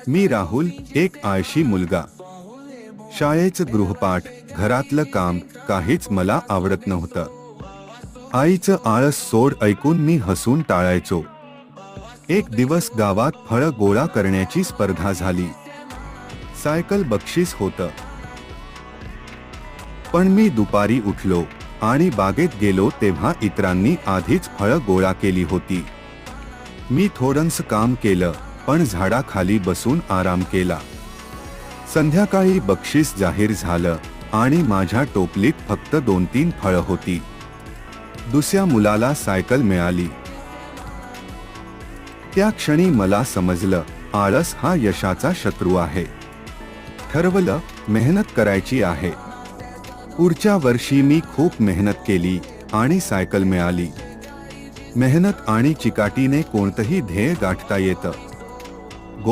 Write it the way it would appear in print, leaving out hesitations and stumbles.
मी राहुल, एक आळशी मुलगा. शाळेचं गृहपाठ, घरातलं काम काहीच मला आवडत नव्हतं. आईचं आळस सोड ऐकून मी हसून टाळायचो. एक दिवस गावात फळं गोळा करण्याची स्पर्धा झाली. सायकल बक्षीस होतं. पण मी दुपारी उठलो आणि बागेत गेलो तेव्हा इतरांनी आधीच फळं गोळा केली होती. मी थोडंसं काम केलं, पण झाडाखाली बसून आराम केला. संध्याकाळी बक्षीस जाहीर झालं आणि माझ्या टोपलीत फक्त 2-3 फळं होती. दुसऱ्या मुलाला सायकल मिळाली. त्या क्षणी मला समजलं, आळस हा यशाचा शत्रू आहे. ठरवलं, मेहनत करायची आहे. पुढच्या वर्षी मी खूप मेहनत केली आणि सायकल मिळाली. मेहनत आणि चिकाटीने कोणतंही ध्येय गाठता येतं.